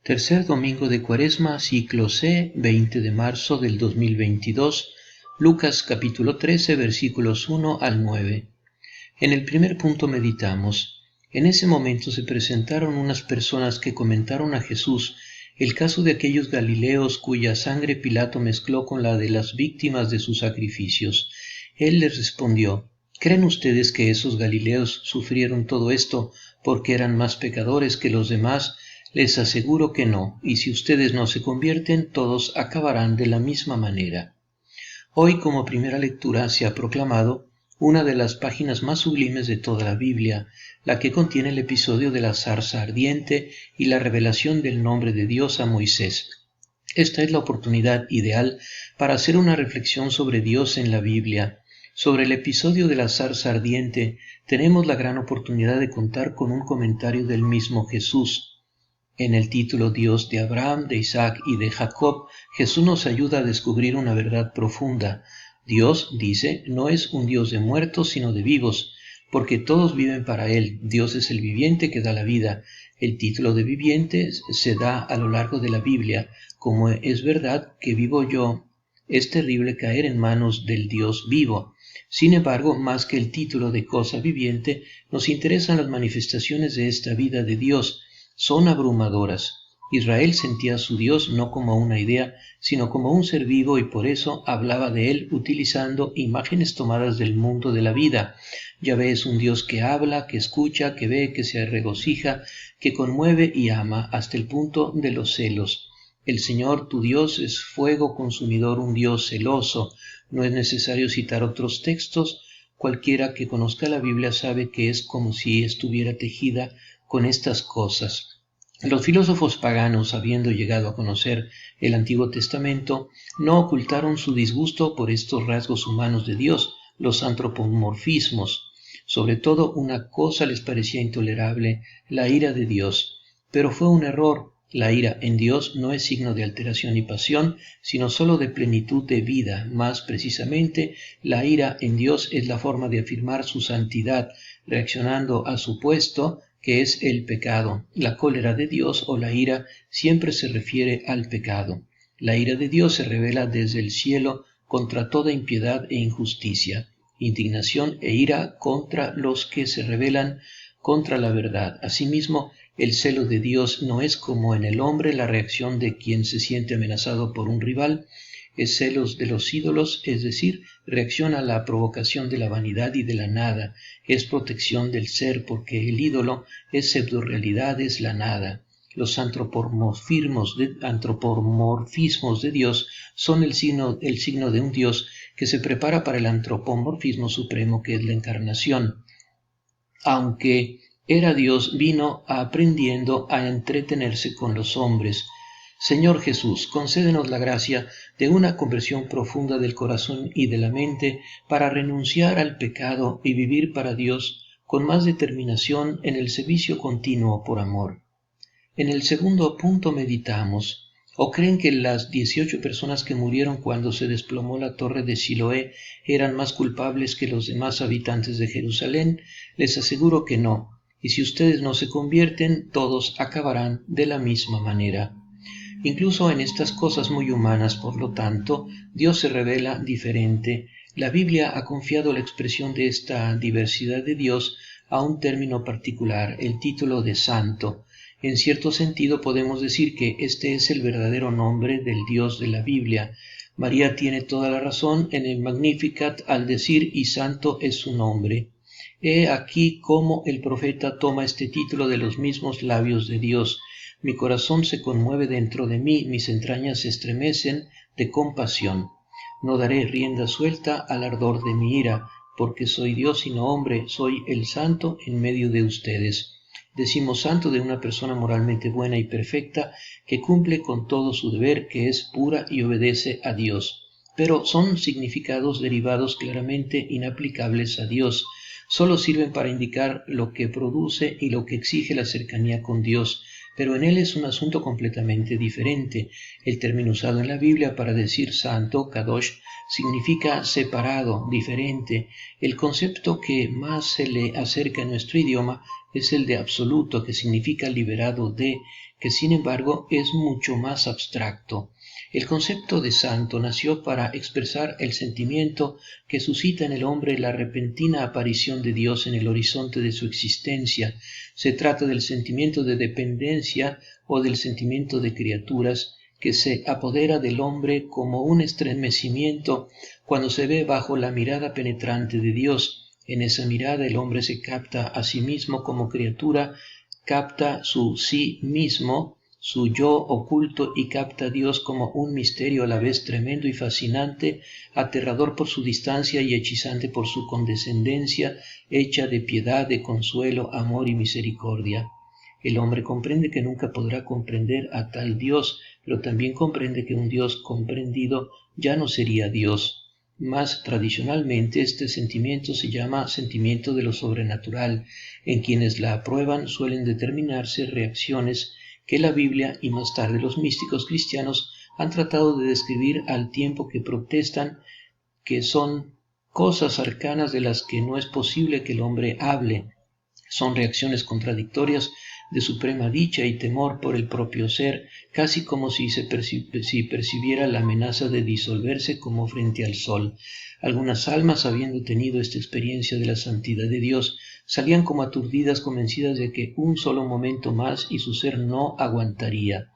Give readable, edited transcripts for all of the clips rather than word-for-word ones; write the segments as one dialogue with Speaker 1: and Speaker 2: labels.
Speaker 1: Tercer domingo de Cuaresma, ciclo C, 20 de marzo del 2022, Lucas capítulo 13, versículos 1 al 9. En el primer punto meditamos. En ese momento se presentaron unas personas que comentaron a Jesús el caso de aquellos galileos cuya sangre Pilato mezcló con la de las víctimas de sus sacrificios. Él les respondió: ¿Creen ustedes que esos galileos sufrieron todo esto porque eran más pecadores que los demás? Les aseguro que no, y si ustedes no se convierten, todos acabarán de la misma manera. Hoy, como primera lectura, se ha proclamado una de las páginas más sublimes de toda la Biblia, la que contiene el episodio de la zarza ardiente y la revelación del nombre de Dios a Moisés. Esta es la oportunidad ideal para hacer una reflexión sobre Dios en la Biblia. Sobre el episodio de la zarza ardiente, tenemos la gran oportunidad de contar con un comentario del mismo Jesús. En el título Dios de Abraham, de Isaac y de Jacob, Jesús nos ayuda a descubrir una verdad profunda. Dios, dice, no es un Dios de muertos, sino de vivos, porque todos viven para Él. Dios es el viviente que da la vida. El título de viviente se da a lo largo de la Biblia. Como es verdad que vivo yo, es terrible caer en manos del Dios vivo. Sin embargo, más que el título de cosa viviente, nos interesan las manifestaciones de esta vida de Dios. Son abrumadoras. Israel sentía a su Dios no como una idea, sino como un ser vivo, y por eso hablaba de él utilizando imágenes tomadas del mundo de la vida. Yahvé es un Dios que habla, que escucha, que ve, que se regocija, que conmueve y ama hasta el punto de los celos. El Señor tu Dios es fuego consumidor, un Dios celoso. No es necesario citar otros textos. Cualquiera que conozca la Biblia sabe que es como si estuviera tejida con estas cosas. Los filósofos paganos, habiendo llegado a conocer el Antiguo Testamento, no ocultaron su disgusto por estos rasgos humanos de Dios, los antropomorfismos. Sobre todo una cosa les parecía intolerable: la ira de Dios. Pero fue un error. La ira en Dios no es signo de alteración y pasión, sino sólo de plenitud de vida. Más precisamente, la ira en Dios es la forma de afirmar su santidad, reaccionando a su puesto, que es el pecado. La cólera de Dios o la ira siempre se refiere al pecado. La ira de Dios se revela desde el cielo contra toda impiedad e injusticia, indignación e ira contra los que se rebelan contra la verdad. Asimismo, el celo de Dios no es como en el hombre la reacción de quien se siente amenazado por un rival. Es celos de los ídolos, es decir, reacción a la provocación de la vanidad y de la nada. Es protección del ser, porque el ídolo es pseudo-realidad, es la nada. Los antropomorfismos de Dios son el signo de un Dios que se prepara para el antropomorfismo supremo, que es la encarnación. Aunque era Dios, vino aprendiendo a entretenerse con los hombres. Señor Jesús, concédenos la gracia de una conversión profunda del corazón y de la mente para renunciar al pecado y vivir para Dios con más determinación en el servicio continuo por amor. En el segundo punto meditamos: ¿o creen que las 18 personas que murieron cuando se desplomó la torre de Siloé eran más culpables que los demás habitantes de Jerusalén? Les aseguro que no, y si ustedes no se convierten, todos acabarán de la misma manera. Incluso en estas cosas muy humanas, por lo tanto, Dios se revela diferente. La Biblia ha confiado la expresión de esta diversidad de Dios a un término particular, el título de santo. En cierto sentido podemos decir que este es el verdadero nombre del Dios de la Biblia. María tiene toda la razón en el Magnificat al decir: y santo es su nombre. He aquí cómo el profeta toma este título de los mismos labios de Dios. Mi corazón se conmueve dentro de mí, mis entrañas se estremecen de compasión. No daré rienda suelta al ardor de mi ira, porque soy Dios y no hombre, soy el santo en medio de ustedes. Decimos santo de una persona moralmente buena y perfecta, que cumple con todo su deber, que es pura y obedece a Dios. Pero son significados derivados claramente inaplicables a Dios. Solo sirven para indicar lo que produce y lo que exige la cercanía con Dios, pero en él es un asunto completamente diferente. El término usado en la Biblia para decir santo, kadosh, significa separado, diferente. El concepto que más se le acerca en nuestro idioma es el de absoluto, que significa liberado de. que sin embargo es mucho más abstracto. El concepto de santo nació para expresar el sentimiento que suscita en el hombre la repentina aparición de Dios en el horizonte de su existencia. Se trata del sentimiento de dependencia o del sentimiento de criaturas que se apodera del hombre como un estremecimiento cuando se ve bajo la mirada penetrante de Dios. En esa mirada el hombre se capta a sí mismo como criatura, capta su sí mismo, su yo oculto, y capta a Dios como un misterio a la vez tremendo y fascinante, aterrador por su distancia y hechizante por su condescendencia, hecha de piedad, de consuelo, amor y misericordia. El hombre comprende que nunca podrá comprender a tal Dios, pero también comprende que un Dios comprendido ya no sería Dios. Más tradicionalmente este sentimiento se llama sentimiento de lo sobrenatural. En quienes la aprueban suelen determinarse reacciones que la Biblia y más tarde los místicos cristianos han tratado de describir al tiempo que protestan que son cosas arcanas de las que no es posible que el hombre hable. Son reacciones contradictorias de suprema dicha y temor por el propio ser, casi como si percibiera la amenaza de disolverse como frente al sol. Algunas almas, habiendo tenido esta experiencia de la santidad de Dios, salían como aturdidas, convencidas de que un solo momento más y su ser no aguantaría.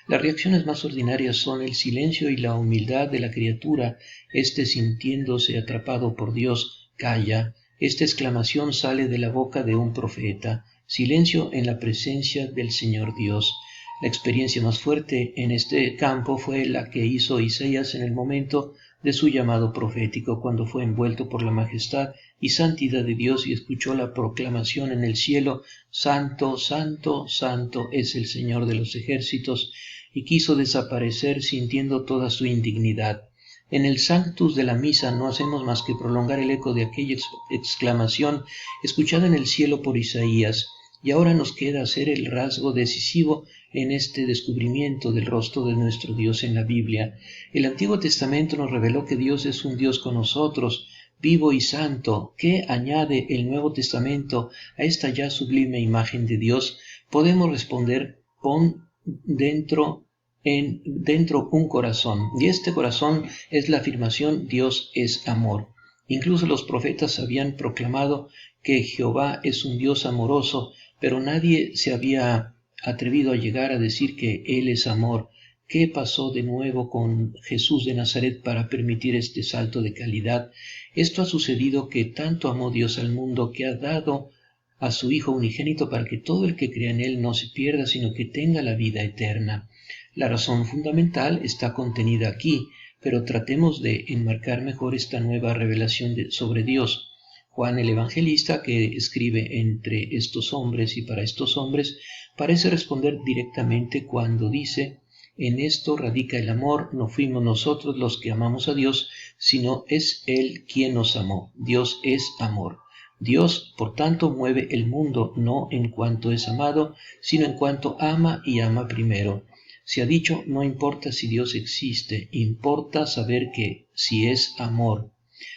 Speaker 1: Las reacciones más ordinarias son el silencio y la humildad de la criatura. Sintiéndose atrapado por Dios, calla. Esta exclamación sale de la boca de un profeta: silencio en la presencia del Señor Dios. La experiencia más fuerte en este campo fue la que hizo Isaías en el momento de su llamado profético, cuando fue envuelto por la majestad y santidad de Dios y escuchó la proclamación en el cielo: Santo, Santo, Santo es el Señor de los ejércitos, y quiso desaparecer sintiendo toda su indignidad. En el Sanctus de la misa no hacemos más que prolongar el eco de aquella exclamación escuchada en el cielo por Isaías, y ahora nos queda hacer el rasgo decisivo en este descubrimiento del rostro de nuestro Dios en la Biblia. El Antiguo Testamento nos reveló que Dios es un Dios con nosotros, vivo y santo. ¿Qué añade el Nuevo Testamento a esta ya sublime imagen de Dios? Podemos responder: pon dentro un corazón, y este corazón es la afirmación: Dios es amor. Incluso los profetas habían proclamado que Jehová es un Dios amoroso, pero nadie se había atrevido a llegar a decir que Él es amor. ¿Qué pasó de nuevo con Jesús de Nazaret para permitir este salto de calidad? Esto ha sucedido, que tanto amó Dios al mundo que ha dado a su Hijo unigénito para que todo el que crea en Él no se pierda, sino que tenga la vida eterna. La razón fundamental está contenida aquí, pero tratemos de enmarcar mejor esta nueva revelación sobre Dios. Juan el Evangelista, que escribe entre estos hombres y para estos hombres, parece responder directamente cuando dice: en esto radica el amor, no fuimos nosotros los que amamos a Dios, sino es Él quien nos amó. Dios es amor. Dios, por tanto, mueve el mundo no en cuanto es amado, sino en cuanto ama y ama primero. Se ha dicho: no importa si Dios existe, importa saber que si es amor.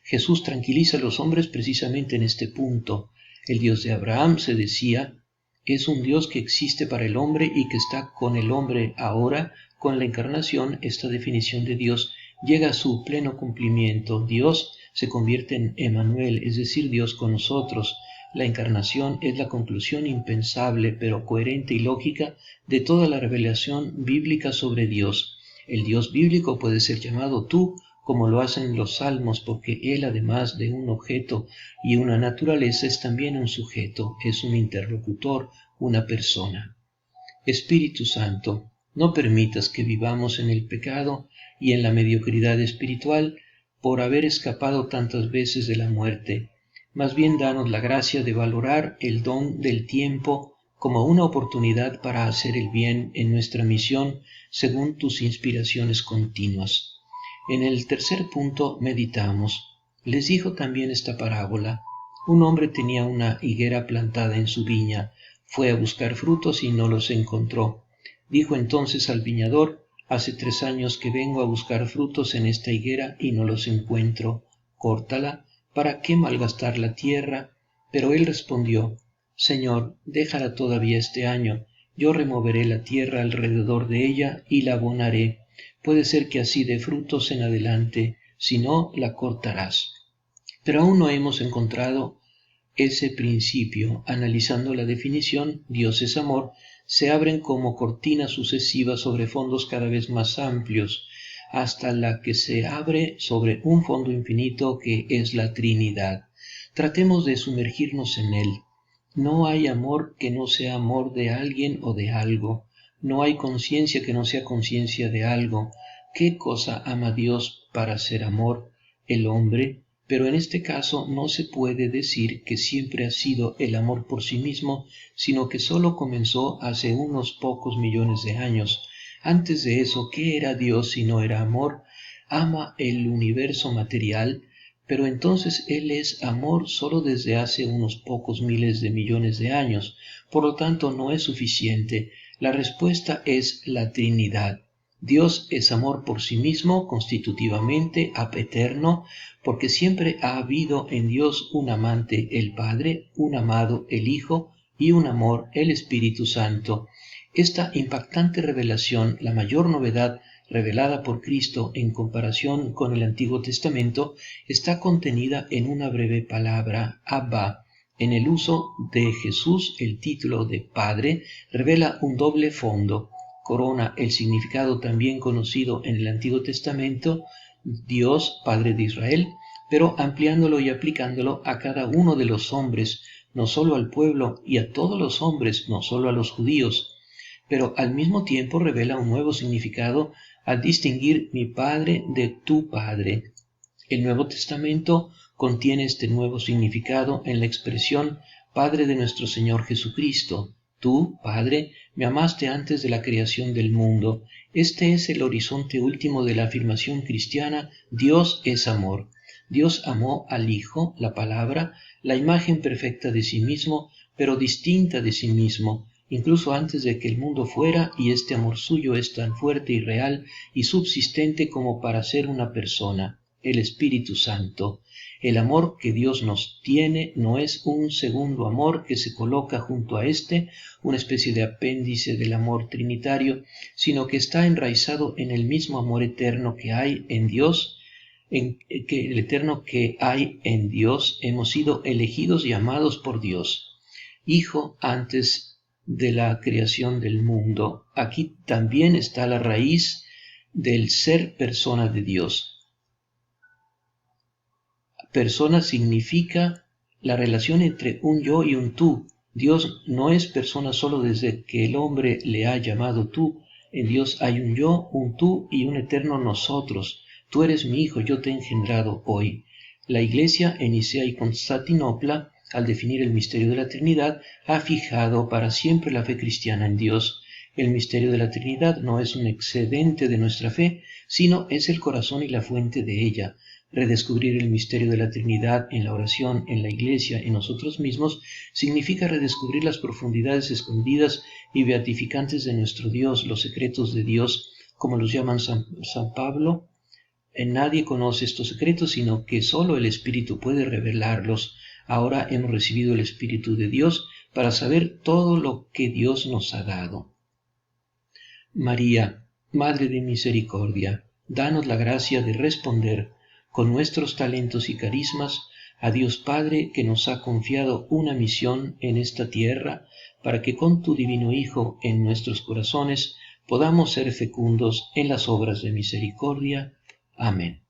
Speaker 1: Jesús tranquiliza a los hombres precisamente en este punto. El Dios de Abraham, se decía, es un Dios que existe para el hombre y que está con el hombre ahora. Con la encarnación, esta definición de Dios llega a su pleno cumplimiento. Dios se convierte en Emmanuel, es decir, Dios con nosotros. La encarnación es la conclusión impensable, pero coherente y lógica, de toda la revelación bíblica sobre Dios. El Dios bíblico puede ser llamado tú, como lo hacen los salmos, porque Él, además de un objeto y una naturaleza, es también un sujeto, es un interlocutor, una persona. Espíritu Santo, no permitas que vivamos en el pecado y en la mediocridad espiritual por haber escapado tantas veces de la muerte. Más bien danos la gracia de valorar el don del tiempo como una oportunidad para hacer el bien en nuestra misión según tus inspiraciones continuas. En el tercer punto meditamos. Les dijo también esta parábola: un hombre tenía una higuera plantada en su viña. Fue a buscar frutos y no los encontró. Dijo entonces al viñador: hace 3 años que vengo a buscar frutos en esta higuera y no los encuentro. Córtala, ¿para qué malgastar la tierra? Pero él respondió: Señor, déjala todavía este año. yo removeré la tierra alrededor de ella y la abonaré. Puede ser que así dé frutos en adelante, si no, la cortarás. Pero aún no hemos encontrado ese principio. Analizando la definición, Dios es amor, se abren como cortinas sucesivas sobre fondos cada vez más amplios, hasta la que se abre sobre un fondo infinito que es la Trinidad. Tratemos de sumergirnos en él. No hay amor que no sea amor de alguien o de algo. No hay conciencia que no sea conciencia de algo. ¿Qué cosa ama Dios para ser amor? El hombre. Pero en este caso no se puede decir que siempre ha sido el amor por sí mismo, sino que solo comenzó hace unos pocos millones de años. Antes de eso, ¿qué era Dios si no era amor? Ama el universo material, pero entonces Él es amor solo desde hace unos pocos miles de millones de años. Por lo tanto, no es suficiente. La respuesta es la Trinidad. Dios es amor por sí mismo, constitutivamente, ab eterno, porque siempre ha habido en Dios un amante, el Padre, un amado, el Hijo, y un amor, el Espíritu Santo. Esta impactante revelación, la mayor novedad revelada por Cristo en comparación con el Antiguo Testamento, está contenida en una breve palabra, Abba. En el uso de Jesús, el título de Padre revela un doble fondo. Corona el significado también conocido en el Antiguo Testamento, Dios, Padre de Israel, pero ampliándolo y aplicándolo a cada uno de los hombres, no solo al pueblo, y a todos los hombres, no solo a los judíos. Pero al mismo tiempo revela un nuevo significado al distinguir mi Padre de tu Padre. El Nuevo Testamento contiene este nuevo significado en la expresión Padre de nuestro Señor Jesucristo. Tú, Padre, me amaste antes de la creación del mundo. Este es el horizonte último de la afirmación cristiana: Dios es amor. Dios amó al Hijo, la palabra, la imagen perfecta de sí mismo, pero distinta de sí mismo, incluso antes de que el mundo fuera, y este amor suyo es tan fuerte y real y subsistente como para ser una persona, el Espíritu Santo. El amor que Dios nos tiene no es un segundo amor que se coloca junto a este, una especie de apéndice del amor trinitario, sino que está enraizado en el mismo amor eterno que hay en Dios, el eterno que hay en Dios. Hemos sido elegidos y amados por Dios. Hijo antes de la creación del mundo. Aquí también está la raíz del ser persona de Dios. Persona significa la relación entre un yo y un tú. Dios no es persona solo desde que el hombre le ha llamado tú. En Dios hay un yo, un tú y un eterno nosotros. Tú eres mi hijo, yo te he engendrado hoy. La Iglesia en Nicea y Constantinopla, al definir el misterio de la Trinidad, ha fijado para siempre la fe cristiana en Dios. El misterio de la Trinidad no es un excedente de nuestra fe, sino es el corazón y la fuente de ella. Redescubrir el misterio de la Trinidad en la oración, en la Iglesia, en nosotros mismos, significa redescubrir las profundidades escondidas y beatificantes de nuestro Dios, los secretos de Dios, como los llaman San Pablo. Nadie conoce estos secretos, sino que solo el Espíritu puede revelarlos. Ahora hemos recibido el Espíritu de Dios para saber todo lo que Dios nos ha dado. María, Madre de Misericordia, danos la gracia de responder con nuestros talentos y carismas a Dios Padre, que nos ha confiado una misión en esta tierra, para que con tu divino Hijo en nuestros corazones podamos ser fecundos en las obras de misericordia. Amén.